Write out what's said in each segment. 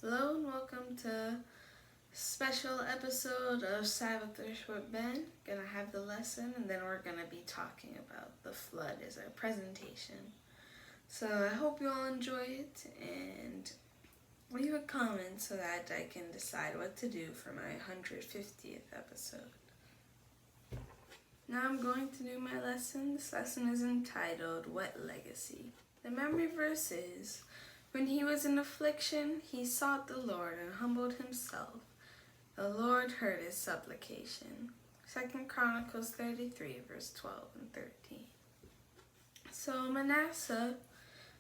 Hello and welcome to a special episode of Sabbath with Ben. Gonna have the lesson and then we're gonna be talking about the flood as our presentation. So I hope you all enjoy it and leave a comment so that I can decide what to do for my 150th episode. Now I'm going to do my lesson. This lesson is entitled What Legacy? The memory verse is, when he was in affliction, he sought the Lord and humbled himself. The Lord heard his supplication. 2 Chronicles 33, verse 12 and 13. So Manasseh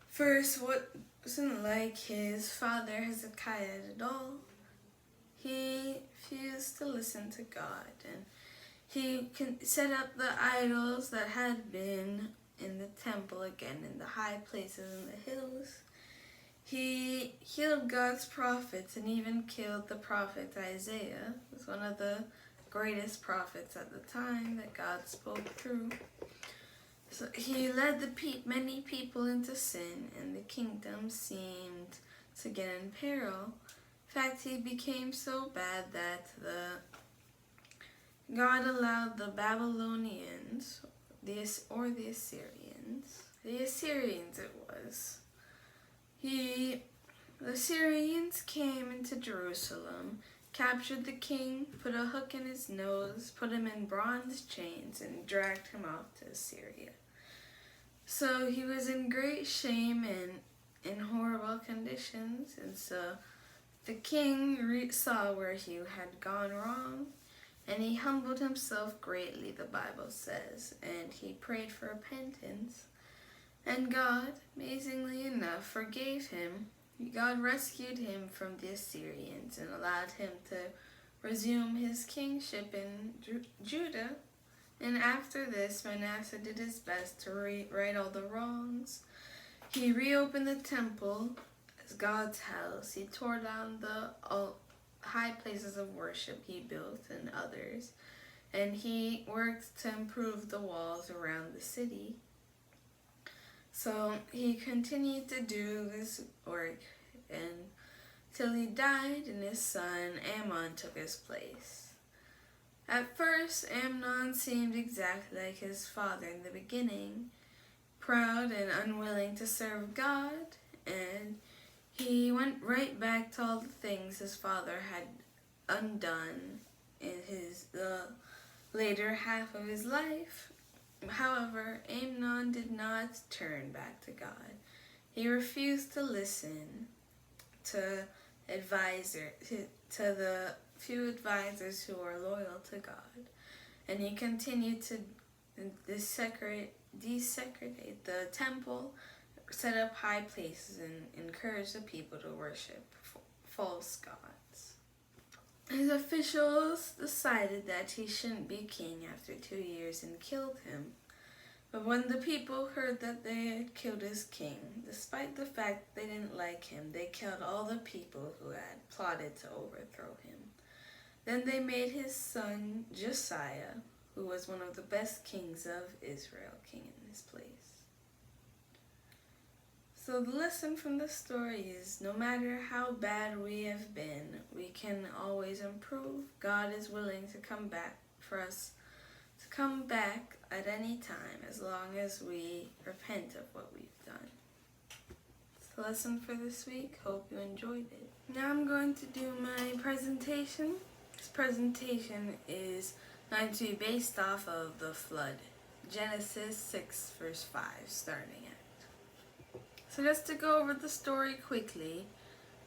first wasn't like his father Hezekiah at all. He refused to listen to God, and he set up the idols that had been in the temple again in the high places in the hills. He killed God's prophets and even killed the prophet Isaiah, who was one of the greatest prophets at the time that God spoke through. So he led many people into sin, and the kingdom seemed to get in peril. In fact, he became so bad that God allowed the Babylonians, the Assyrians it was. The Assyrians came into Jerusalem, captured the king, put a hook in his nose, put him in bronze chains, and dragged him off to Assyria. So he was in great shame and in horrible conditions, and so the king saw where he had gone wrong, and he humbled himself greatly, the Bible says, and he prayed for repentance. And God, amazingly enough, forgave him. God rescued him from the Assyrians and allowed him to resume his kingship in Judah. And after this, Manasseh did his best to right all the wrongs. He reopened the temple as God's house. He tore down the high places of worship he built and others. And he worked to improve the walls around the city. So he continued to do this work until he died, and his son Amnon took his place. At first, Amnon seemed exactly like his father in the beginning, proud and unwilling to serve God, and he went right back to all the things his father had undone in the later half of his life. However, Amnon did not turn back to God. He refused to listen to the few advisors who were loyal to God, and he continued to desecrate the temple, set up high places, and encourage the people to worship false gods. His officials decided that he shouldn't be king after 2 years and killed him. But when the people heard that they had killed his king, despite the fact they didn't like him, they killed all the people who had plotted to overthrow him. Then they made his son Josiah, who was one of the best kings of Israel, king in his place. So the lesson from the story is, no matter how bad we have been, we can always improve. God is willing to come back for us to come back at any time, as long as we repent of what we've done. That's the lesson for this week. Hope you enjoyed it. Now I'm going to do my presentation. This presentation is going to be based off of the flood. Genesis 6 verse 5 starting at. So just to go over the story quickly,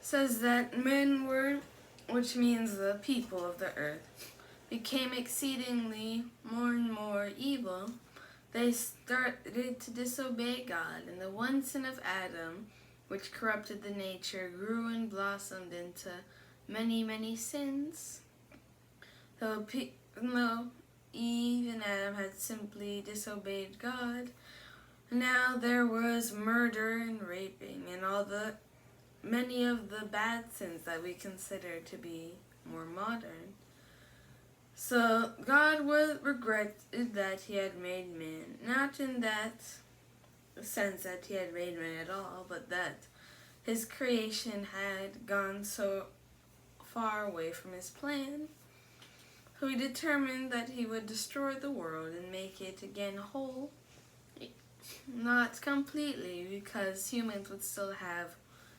it says that men were, which means the people of the earth, became exceedingly more and more evil. They started to disobey God, and the one sin of Adam, which corrupted the nature, grew and blossomed into many, many sins. Though Eve and Adam had simply disobeyed God, now there was murder and raping and many of the bad sins that we consider to be more modern. So God regretted that he had made man, not in that sense that he had made man at all, but that his creation had gone so far away from his plan, he determined that he would destroy the world and make it again whole. Not completely, because humans would still have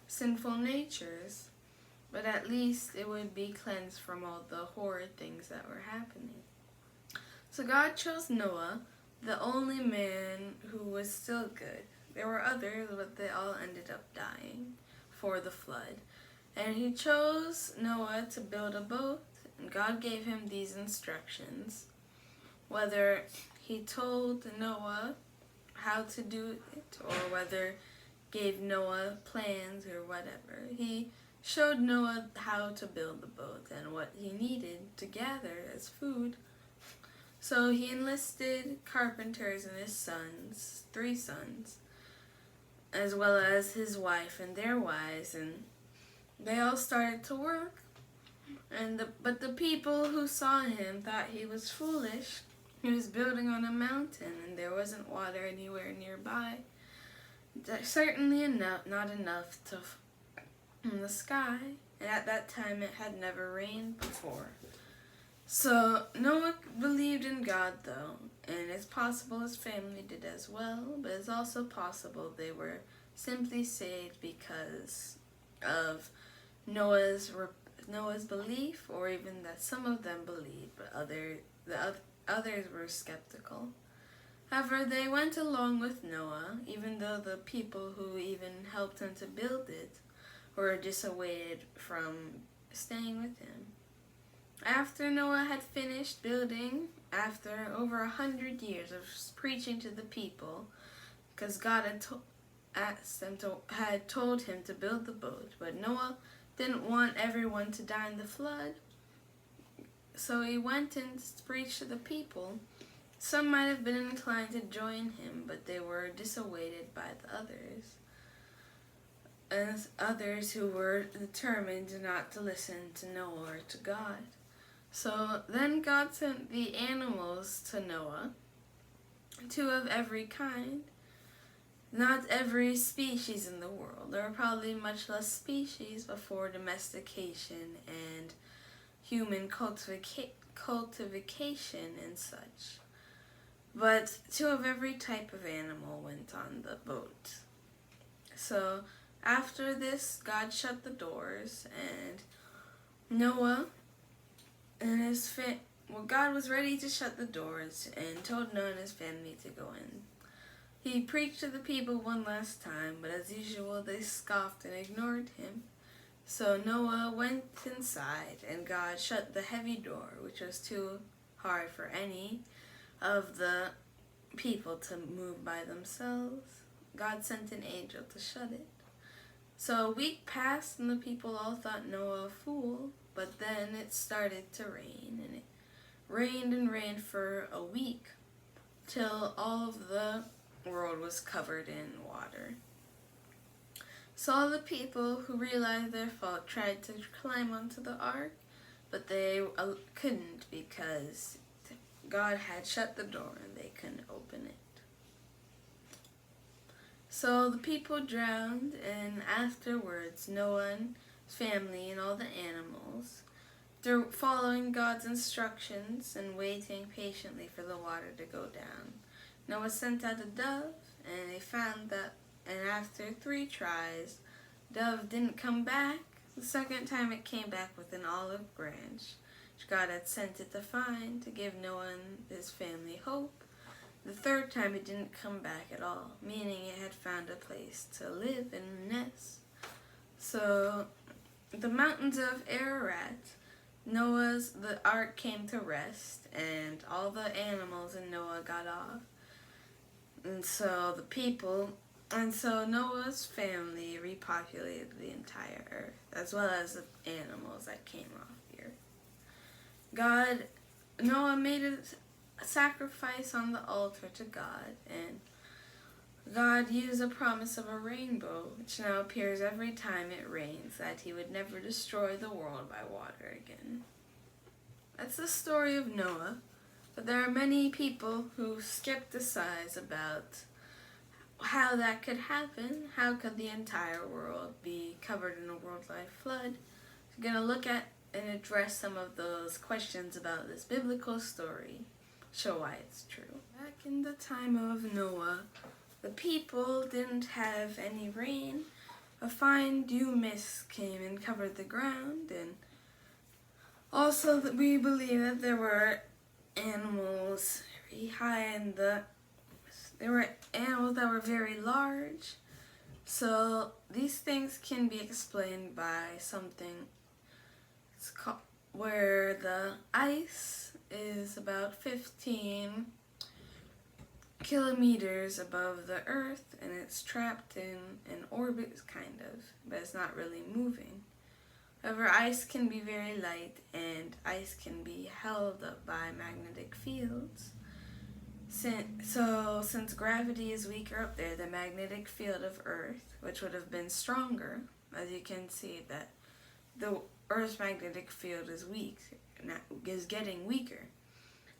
sinful natures, but at least it would be cleansed from all the horrid things that were happening. So God chose Noah, the only man who was still good. There were others, but they all ended up dying for the flood. And he chose Noah to build a boat, and God gave him these instructions. Whether he told Noah how to do it, or whether gave Noah plans or whatever, he showed Noah how to build the boat and what he needed to gather as food. So he enlisted carpenters and his sons, 3 sons, as well as his wife and their wives, and they all started to work. But the people who saw him thought he was foolish. He was building on a mountain and there wasn't water anywhere nearby. Certainly not enough in the sky, and at that time it had never rained before. So Noah believed in God though, and it's possible his family did as well, but it's also possible they were simply saved because of Noah's belief, or even that some of them believed, but others were skeptical. However, they went along with Noah, even though the people who even helped him to build it were dissuaded from staying with him. After Noah had finished building, after over 100 years of preaching to the people, because God had told him to build the boat, but Noah didn't want everyone to die in the flood, so he went and preached to the people. Some might have been inclined to join him, but they were dissuaded by the others, as others who were determined not to listen to Noah or to God. So then God sent the animals to Noah, 2 of every kind. Not every species in the world. There were probably much less species before domestication and human cultivation and such. But 2 of every type of animal went on the boat. So after this, God shut the doors, and Noah and his God was ready to shut the doors and told Noah and his family to go in. He preached to the people one last time, but as usual they scoffed and ignored him. So Noah went inside, and God shut the heavy door, which was too hard for any of the people to move by themselves. God sent an angel to shut it. So a week passed, and the people all thought Noah a fool, but then it started to rain, and it rained and rained for a week, till all of the world was covered in water. So all the people who realized their fault tried to climb onto the ark, but they couldn't because God had shut the door and they couldn't open it. So the people drowned, and afterwards Noah and his family and all the animals, they're following God's instructions and waiting patiently for the water to go down. Noah sent out a dove, and they found that, and after 3 tries, dove didn't come back. The second time it came back with an olive branch, which God had sent it to find to give Noah and his family hope. The third time it didn't come back at all, meaning it had found a place to live and nest. So the mountains of Ararat, the ark came to rest, and all the animals in Noah got off. And so Noah's family repopulated the entire earth, as well as the animals that came off the earth. Noah made a sacrifice on the altar to God, and God used a promise of a rainbow, which now appears every time it rains, that he would never destroy the world by water again. That's the story of Noah, but there are many people who skepticize about how that could happen, how could the entire world be covered in a worldwide flood. We're going to look at and address some of those questions about this biblical story, show why it's true. Back in the time of Noah, the people didn't have any rain. A fine dew mist came and covered the ground, and also that we believe that there were animals very high in the there were animals that were very large. So these things can be explained by something where the ice is about 15 kilometers above the earth, and it's trapped in an orbit, kind of, but it's not really moving. However, ice can be very light, and ice can be held up by magnetic fields. Since gravity is weaker up there, the magnetic field of Earth, which would have been stronger, as you can see that the Earth's magnetic field is is getting weaker.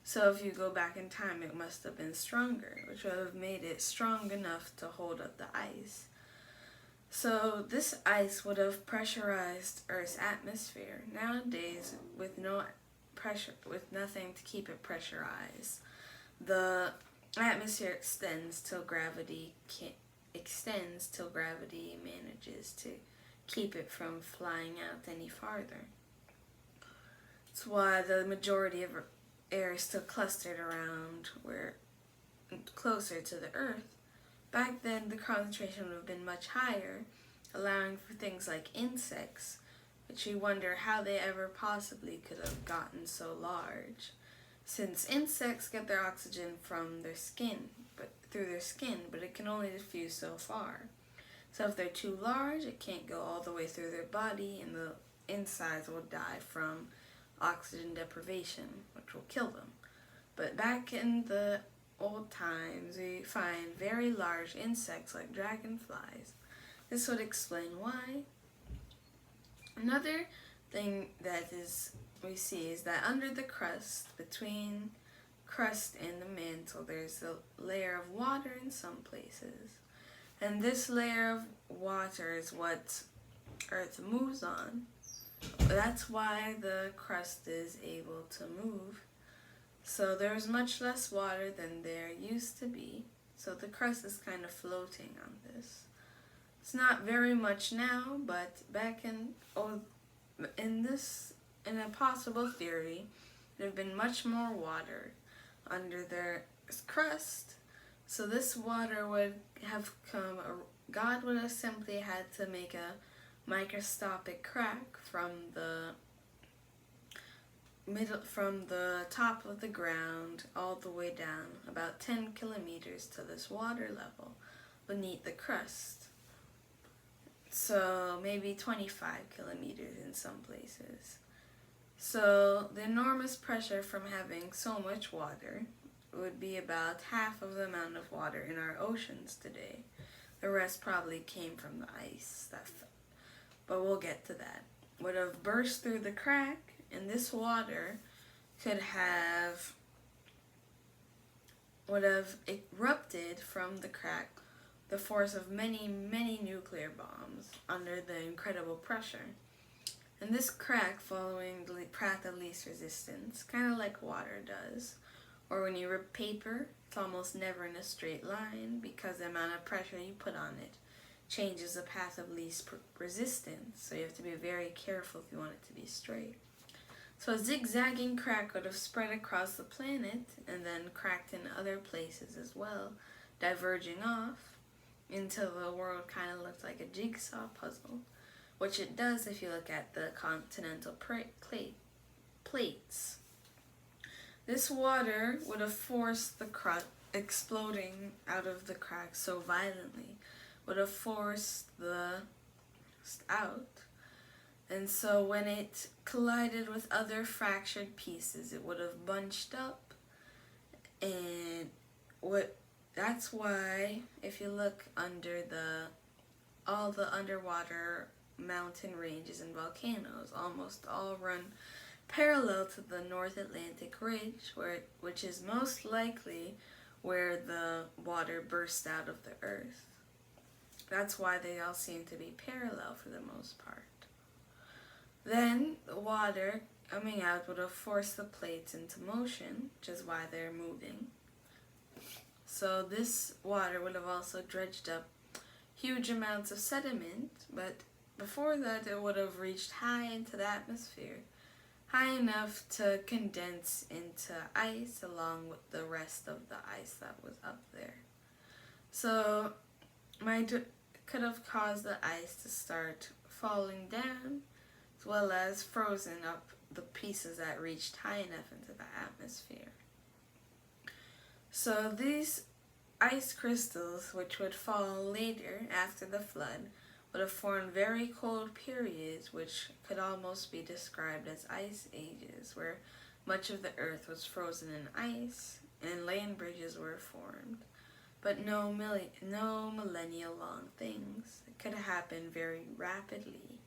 So if you go back in time, it must have been stronger, which would have made it strong enough to hold up the ice. So this ice would have pressurized Earth's atmosphere. Nowadays, with no pressure, with nothing to keep it pressurized, the atmosphere extends till gravity manages to keep it from flying out any farther. That's why the majority of air is still clustered around closer to the Earth. Back then, the concentration would have been much higher, allowing for things like insects, which you wonder how they ever possibly could have gotten so large. Since insects get their oxygen from their skin, through their skin, but it can only diffuse so far. So if they're too large, it can't go all the way through their body, and the insides will die from oxygen deprivation, which will kill them. But back in the old times, we find very large insects like dragonflies. This would explain why. Another thing we see is that under the crust, between crust and the mantle, there's a layer of water in some places. And this layer of water is what Earth moves on. That's why the crust is able to move. So there's much less water than there used to be. So the crust is kind of floating on this. It's not very much now, but back in a possible theory, there have been much more water under their crust. So this water would have God would have simply had to make a microscopic crack from the top of the ground all the way down, about 10 kilometers to this water level beneath the crust. So maybe 25 kilometers in some places. So the enormous pressure from having so much water would be about half of the amount of water in our oceans today. The rest probably came from the ice, but we'll get to that. Would have burst through the crack, and this water would have erupted from the crack, the force of many, many nuclear bombs under the incredible pressure. And this crack, following the path of least resistance, kind of like water does, or when you rip paper, it's almost never in a straight line because the amount of pressure you put on it changes the path of least resistance, so you have to be very careful if you want it to be straight. So a zigzagging crack would have spread across the planet and then cracked in other places as well, diverging off until the world kind of looked like a jigsaw puzzle, which it does if you look at the continental plates. This water would have forced the crust exploding out of the crack so violently, would have forced the out. And so when it collided with other fractured pieces, it would have bunched up. And that's why if you look under all the underwater mountain ranges and volcanoes, almost all run parallel to the North Atlantic Ridge, which is most likely where the water burst out of the earth. That's why they all seem to be parallel for the most part. Then the water coming out would have forced the plates into motion, which is why they're moving. So this water would have also dredged up huge amounts of sediment, but before that it would have reached high into the atmosphere, high enough to condense into ice along with the rest of the ice that was up there. So could have caused the ice to start falling down, as well as frozen up the pieces that reached high enough into the atmosphere. So these ice crystals, which would fall later after the flood, would have formed very cold periods which could almost be described as ice ages, where much of the earth was frozen in ice and land bridges were formed. But no millennia long things. It could happen very rapidly,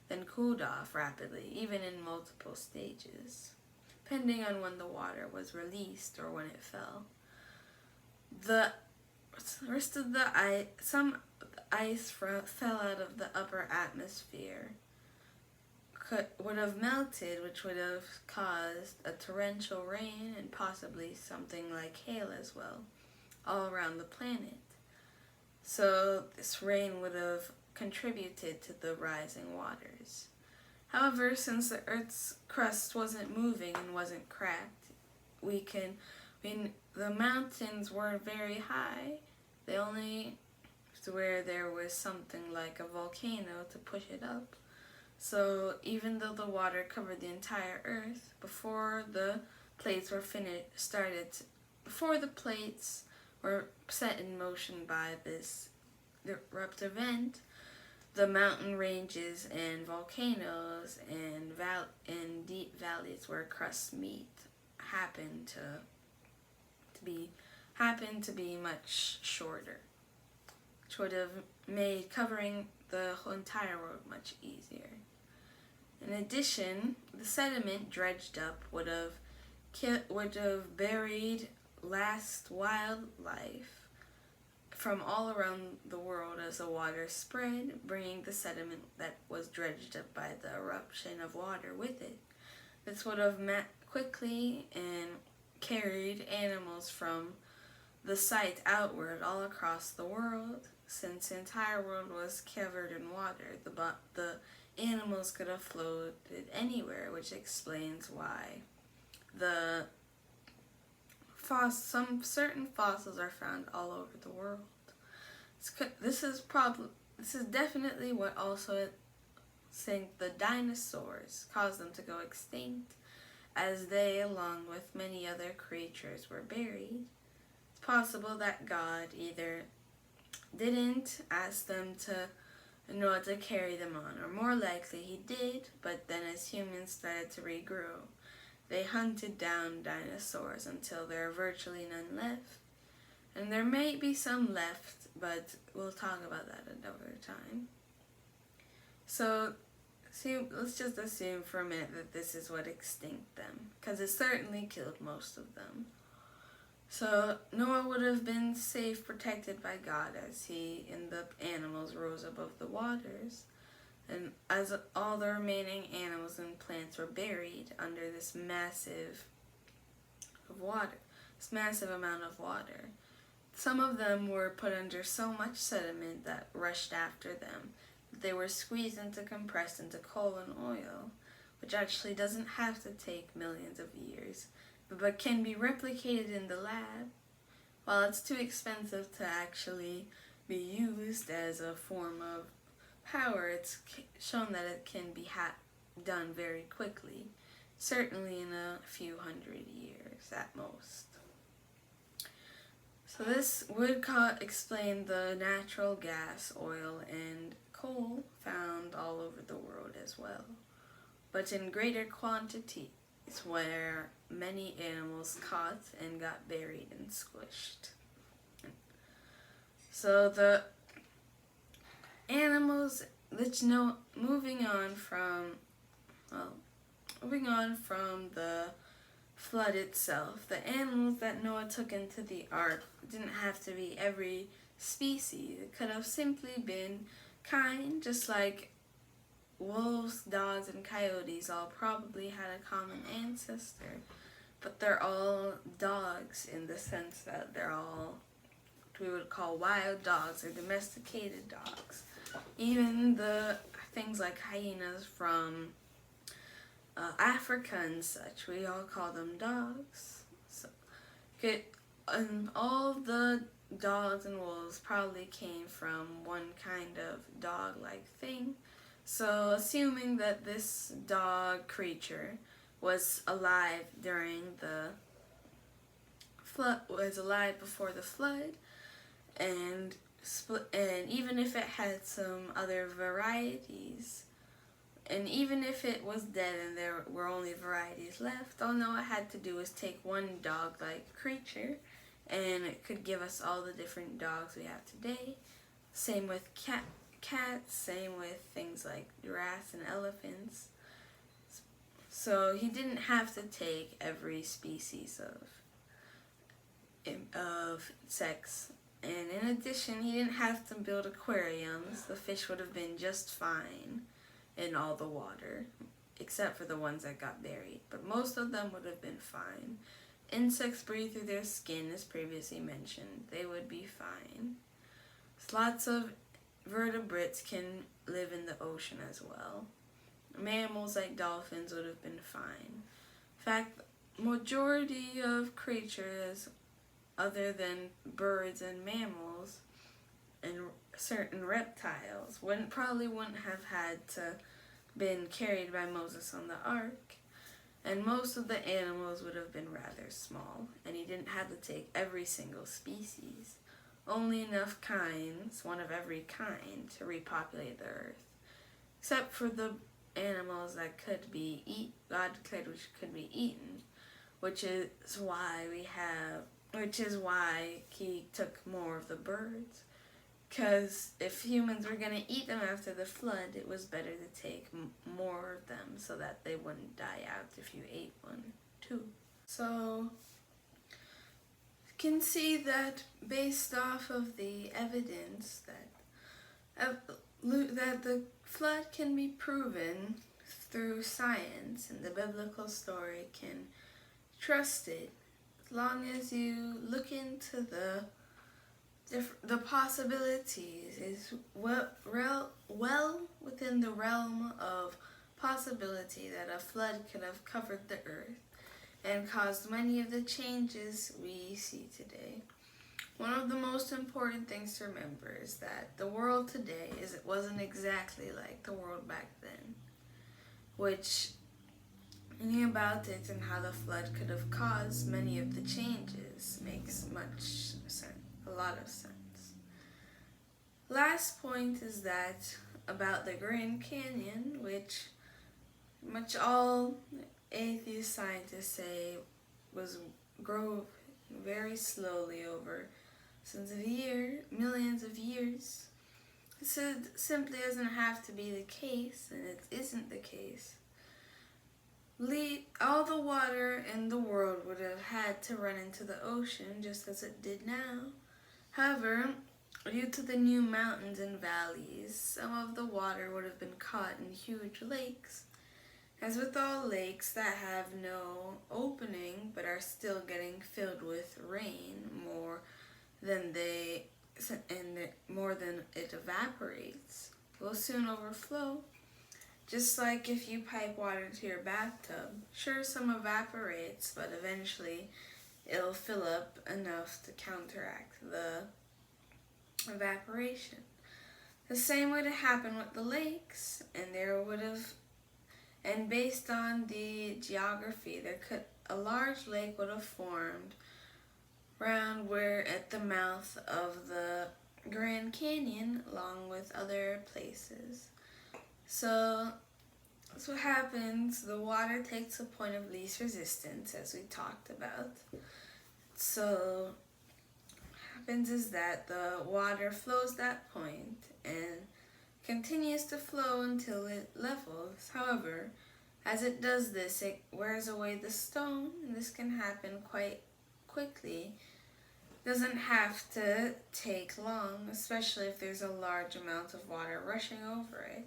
then cooled off rapidly, even in multiple stages, depending on when the water was released or when it fell. The rest of the ice, some ice fell out of the upper atmosphere, would have melted, which would have caused a torrential rain and possibly something like hail as well, all around the planet. So this rain would have contributed to the rising waters. However, since the Earth's crust wasn't moving and wasn't cracked, the mountains weren't very high. They only where there was something like a volcano to push it up. So even though the water covered the entire Earth, before the plates were set in motion by this abrupt event, the mountain ranges and volcanoes and deep valleys where crusts meet happened to be much shorter, which would have made covering the whole entire world much easier. In addition, the sediment dredged up would have buried last wildlife from all around the world as the water spread, bringing the sediment that was dredged up by the eruption of water with it. This would have quickly and carried animals from the site outward all across the world. Since the entire world was covered in water, the animals could have floated anywhere, which explains why some certain fossils are found all over the world. This is definitely what also think the dinosaurs caused them to go extinct, as they, along with many other creatures, were buried. It's possible that God either didn't ask them to carry them on, or more likely he did, but then as humans started to regrow, they hunted down dinosaurs until there are virtually none left. And there may be some left, but we'll talk about that another time. So, let's just assume for a minute that this is what extinct them, because it certainly killed most of them. So Noah would have been safe, protected by God as he and the animals rose above the waters, and as all the remaining animals and plants were buried under this massive amount of water. Some of them were put under so much sediment that rushed after them that they were compressed into coal and oil, which actually doesn't have to take millions of years, but can be replicated in the lab. While it's too expensive to actually be used as a form of power, it's shown that it can be done very quickly, certainly in a few hundred years at most. So this would explain the natural gas, oil, and coal found all over the world as well, but in greater quantity. It's where many animals caught and got buried and squished. So the animals, moving on from the flood itself. The animals that Noah took into the ark didn't have to be every species. It could have simply been kind, just like wolves, dogs, and coyotes all probably had a common ancestor. But they're all dogs in the sense that they're all what we would call wild dogs or domesticated dogs. Even the things like hyenas from Africa and such, we all call them dogs. So, all the dogs and wolves probably came from one kind of dog-like thing. So, assuming that this dog creature was alive during the flood, was alive before the flood, and even if it had some other varieties, and even if it was dead and there were only varieties left, all Noah had to do was take one dog-like creature, and it could give us all the different dogs we have today. Same with cats, same with things like giraffes and elephants. So he didn't have to take every species of sex. And in addition, he didn't have to build aquariums. The fish would have been just fine in all the water, except for the ones that got buried. But most of them would have been fine. Insects breathe through their skin, as previously mentioned. They would be fine. Lots of vertebrates can live in the ocean as well. Mammals like dolphins would have been fine. In fact, majority of creatures other than birds and mammals and certain reptiles probably wouldn't have had to been carried by Moses on the ark, and most of the animals would have been rather small, and he didn't have to take every single species, only enough kinds, one of every kind, to repopulate the earth, except for the animals that could be which could be eaten, which is why he took more of the birds. Because if humans were going to eat them after the flood, it was better to take more of them so that they wouldn't die out if you ate one too. So you can see that based off of the evidence that the flood can be proven through science, and the biblical story can trust it, as long as you look into the possibilities, is well within the realm of possibility that a flood could have covered the earth and caused many of the changes we see today. One of the most important things to remember is that the world today wasn't exactly like the world back then, which thinking about it and how the flood could have caused many of the changes makes a lot of sense. Last point is that about the Grand Canyon, which much all atheist scientists say grow very slowly over millions of years. This simply doesn't have to be the case, and it isn't the case. All the water in the world would have had to run into the ocean just as it did now. However, due to the new mountains and valleys, some of the water would have been caught in huge lakes. As with all lakes that have no opening but are still getting filled with rain more than it evaporates, will soon overflow. Just like if you pipe water to your bathtub, sure, some evaporates, but eventually it'll fill up enough to counteract the evaporation. The same would have happened with the lakes, and based on the geography, a large lake would have formed around at the mouth of the Grand Canyon, along with other places. So that's what happens. The water takes a point of least resistance, as we talked about. So what happens is that the water flows that point and continues to flow until it levels. However, As it does this, it wears away the stone, and this can happen quite quickly. Doesn't have to take long, especially if there's a large amount of water rushing over it,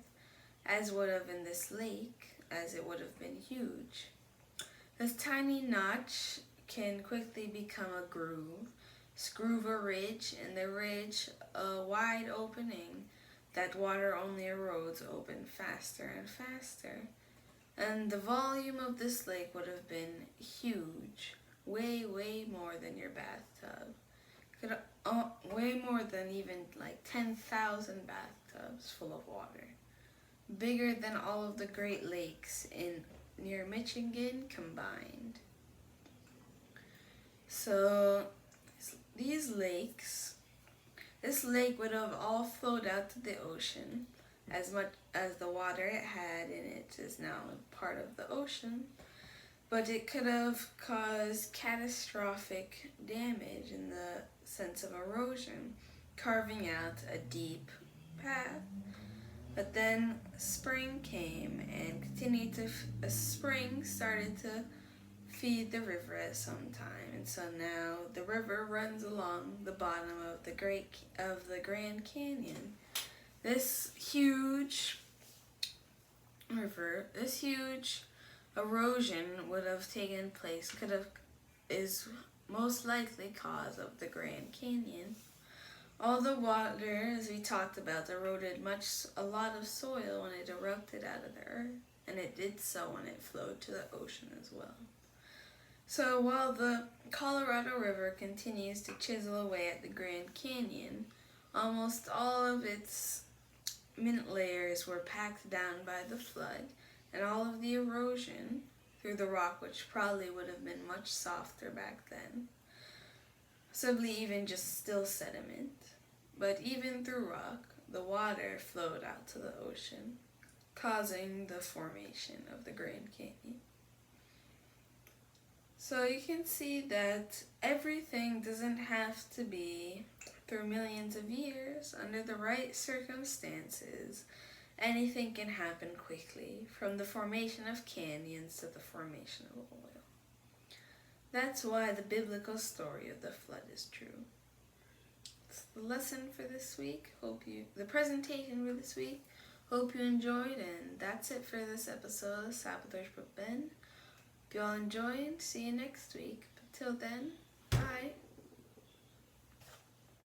as would have in this lake, as it would have been huge. This tiny notch can quickly become a groove a ridge, and the ridge a wide opening. That water only erodes open faster and faster. And the volume of this lake would have been huge, way more than your bathtub. Way more than even like 10,000 bathtubs full of water. Bigger than all of the Great Lakes near Michigan combined. So this lake would have all flowed out to the ocean. As much as the water it had in it is now a part of the ocean, but it could have caused catastrophic damage in the sense of erosion, carving out a deep path. But then spring came and spring started to feed the river at some time, and so now the river runs along the bottom of the Grand Canyon. This huge river, this huge erosion would have taken place, is most likely cause of the Grand Canyon. All the water, as we talked about, eroded a lot of soil when it erupted out of the earth, and it did so when it flowed to the ocean as well. So while the Colorado River continues to chisel away at the Grand Canyon, almost all of its mint layers were packed down by the flood, and all of the erosion through the rock, which probably would have been much softer back then, possibly even just still sediment, but even through rock, the water flowed out to the ocean, causing the formation of the Grand Canyon. So you can see that everything doesn't have to be through millions of years. Under the right circumstances, anything can happen quickly, from the formation of canyons to the formation of oil. That's why the biblical story of the flood is true. It's the lesson for this week. The presentation for this week. Hope you enjoyed, and that's it for this episode of Sabbathers with Ben. If you all enjoyed, see you next week. But till then, bye.